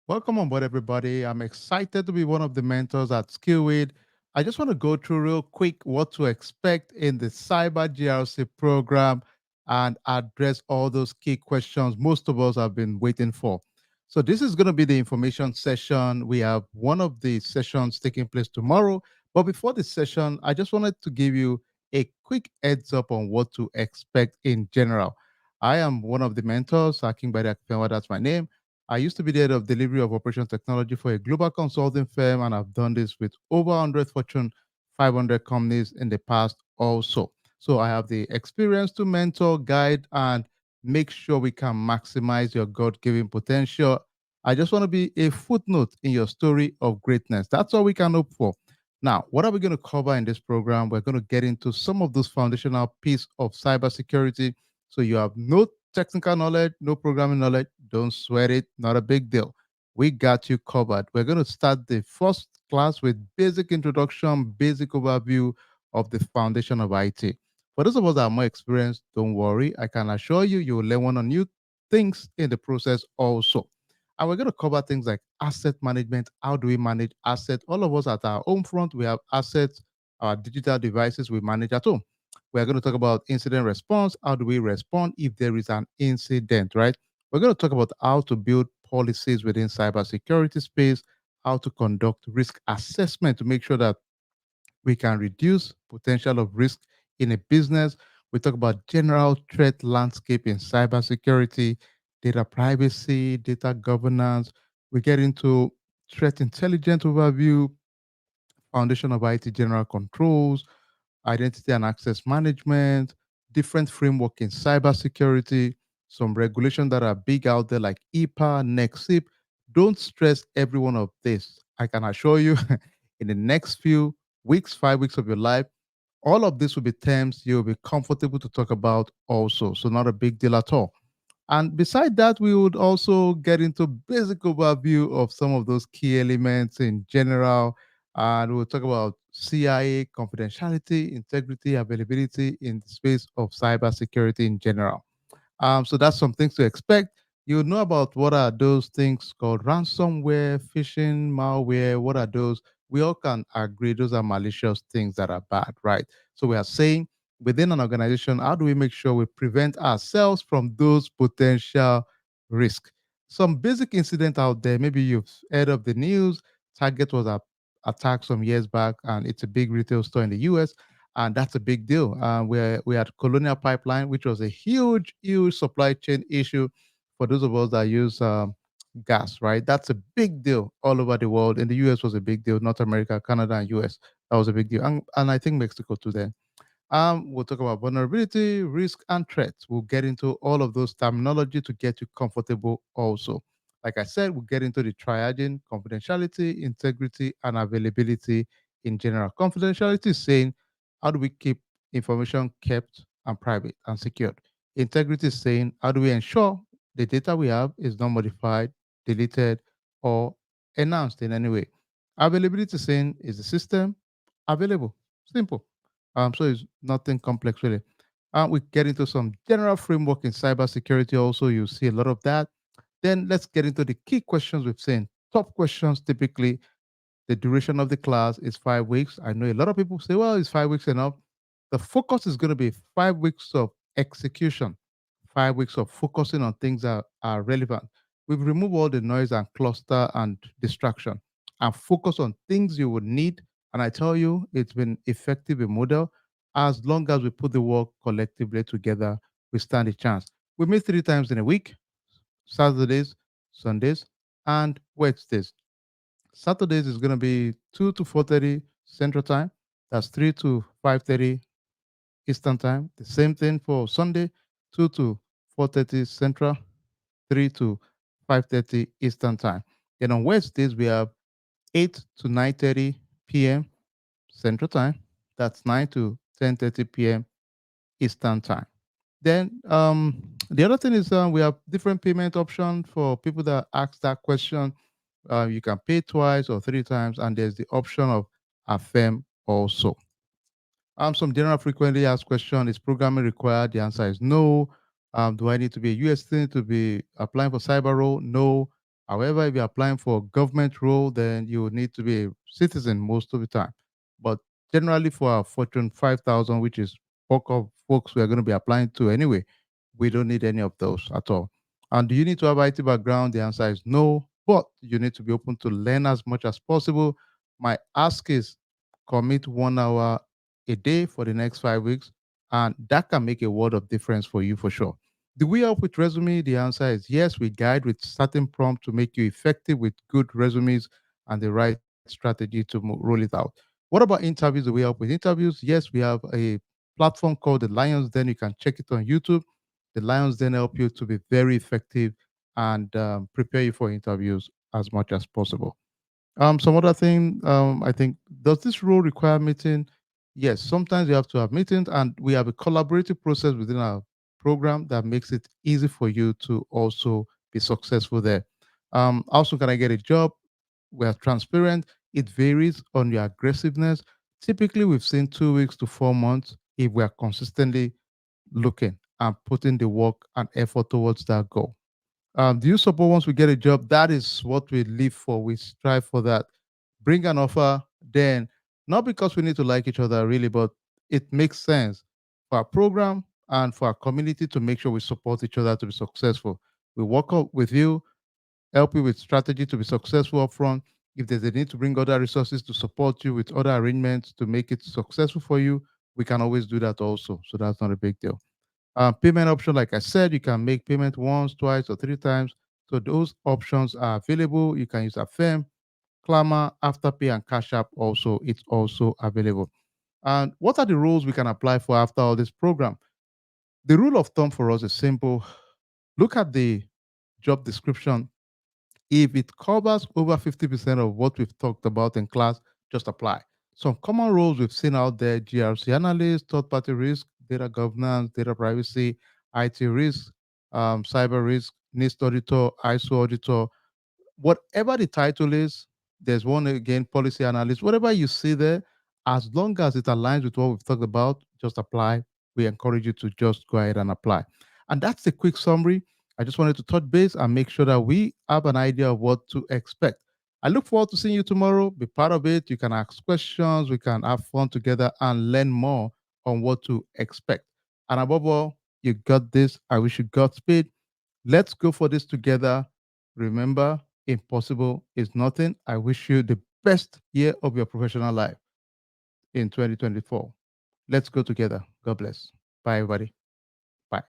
Welcome on board, everybody. I'm excited to be one of the mentors at Skillweed. I just want to go through real quick what to expect in the Cyber GRC program and address all those key questions most of us have been waiting for. So, this is going to be the information session. We have one of the sessions taking place tomorrow. But before the session, I just wanted to give you a quick heads up on what to expect in general. I am one of the mentors, Akin Badi Akifenwa, that's my name. I used to be the head of delivery of operation technology for a global consulting firm, and I've done this with over 100 Fortune 500 companies in the past also. So I have the experience to mentor, guide, and make sure we can maximize your God given potential. I just want to be a footnote in your story of greatness. That's all we can hope for. Now, what are we going to cover in this program? We're going to get into some of those foundational piece of cybersecurity. So you have no technical knowledge, no programming knowledge, don't sweat it, not a big deal. We got you covered. We're going to start the first class with basic introduction, basic overview of the foundation of IT. For those of us that are more experienced, don't worry. I can assure you, you will learn one or new things in the process also. And we're going to cover things like asset management. How do we manage assets? All of us at our home front, we have assets, our digital devices we manage at home. We're going to talk about incident response. How do we respond if there is an incident, right? We're going to talk about how to build policies within cybersecurity space, how to conduct risk assessment to make sure that we can reduce potential of risk in a business. We talk about general threat landscape in cybersecurity, data privacy, data governance. We get into threat intelligence overview, foundation of IT general controls, identity and access management, different framework in cybersecurity, some regulation that are big out there like EPA, NEXIP. Don't stress every one of this. I can assure you, in the next few weeks, 5 weeks of your life, all of this will be terms you'll be comfortable to talk about also. So not a big deal at all. And beside that, we would also get into basic overview of some of those key elements in general. And we'll talk about CIA, confidentiality, integrity, availability in the space of cybersecurity in general. So that's some things to expect. You know about what are those things called ransomware, phishing, malware. What are those? We all can agree those are malicious things that are bad, right? So we are saying within an organization, how do we make sure we prevent ourselves from those potential risks? Some basic incident out there. Maybe you've heard of the news. Target was attacked some years back, and it's a big retail store in the US, and that's a big deal. Where we had Colonial Pipeline, which was a huge, huge supply chain issue for those of us that use gas. Right, that's a big deal all over the world. In the US, was a big deal. North America, Canada, and US, that was a big deal, and I think Mexico too. Then we'll talk about vulnerability, risk, and threats. We'll get into all of those terminology to get you comfortable also. Like I said, we'll get into the triaging, confidentiality, integrity, and availability in general. Confidentiality is saying, how do we keep information kept and private and secured? Integrity is saying, how do we ensure the data we have is not modified, deleted, or enhanced in any way? Availability is saying, is the system available? Simple. So it's nothing complex really. We get into some general framework in cybersecurity. Also, you see a lot of that. Then let's get into the key questions we've seen. Top questions typically. The duration of the class is 5 weeks. I know a lot of people say, well, is 5 weeks enough? The focus is going to be 5 weeks of execution, 5 weeks of focusing on things that are relevant. We've removed all the noise and cluster and distraction and focus on things you would need. And I tell you, it's been effective a model. As long as we put the work collectively together, we stand a chance. We meet 3 times in a week: Saturdays, Sundays, and Wednesdays. Saturdays is going to be 2 to 4:30 Central Time. That's 3 to 5:30 Eastern Time. The same thing for Sunday, 2 to 4:30 Central, 3 to 5:30 Eastern Time. Then on Wednesdays we have 8 to 9:30 p.m. Central Time. That's 9 to 10:30 p.m. Eastern Time. Then the other thing is we have different payment options for people that ask that question. You can pay twice or 3 times, and there's the option of affirm also. Some general frequently asked question: is programming required? The answer is no. Do I need to be a US citizen to be applying for cyber role? No. However, if you're applying for a government role, then you will need to be a citizen most of the time. But generally, for our Fortune 5,000, which is bulk of folks we are going to be applying to anyway, we don't need any of those at all. And do you need to have IT background? The answer is no, but you need to be open to learn as much as possible. My ask is commit 1 hour a day for the next 5 weeks, and that can make a world of difference for you for sure. Do we help with resume? The answer is yes. We guide with certain prompts to make you effective with good resumes and the right strategy to roll it out. What about interviews? Do we help with interviews? Yes, we have a platform called the Lions Den. You can check it on YouTube. The Lions Den help you to be very effective and prepare you for interviews as much as possible. Some other thing, I think, does this role require meeting? Yes, sometimes you have to have meetings, and we have a collaborative process within our program that makes it easy for you to also be successful there. Also, can I get a job? We are transparent. It varies on your aggressiveness. Typically, we've seen 2 weeks to 4 months if we are consistently looking and putting the work and effort towards that goal. Do you support once we get a job? That is what we live for. We strive for that. Bring an offer, then not because we need to like each other really, but it makes sense for our program and for our community to make sure we support each other to be successful. We work up with you, help you with strategy to be successful upfront. If there's a need to bring other resources to support you with other arrangements to make it successful for you, we can always do that also. So that's not a big deal. Payment option, like I said, you can make payment once, twice, or 3 times. So those options are available. You can use Affirm, Clamor, Afterpay, and Cash App. Also, it's also available. And what are the rules we can apply for after all this program? The rule of thumb for us is simple. Look at the job description. If it covers over 50% of what we've talked about in class, just apply. Some common roles we've seen out there: GRC analyst, third party risk, data governance, data privacy, IT risk, cyber risk, NIST auditor, ISO auditor, whatever the title is. There's one again, policy analyst, whatever you see there, as long as it aligns with what we've talked about, just apply. We encourage you to just go ahead and apply. And that's the quick summary. I just wanted to touch base and make sure that we have an idea of what to expect. I look forward to seeing you tomorrow. Be part of it. You can ask questions, we can have fun together and learn more on what to expect. And above all, you got this. I wish you Godspeed. Let's go for this together. Remember, impossible is nothing. I wish you the best year of your professional life in 2024. Let's go together. God bless. Bye, everybody.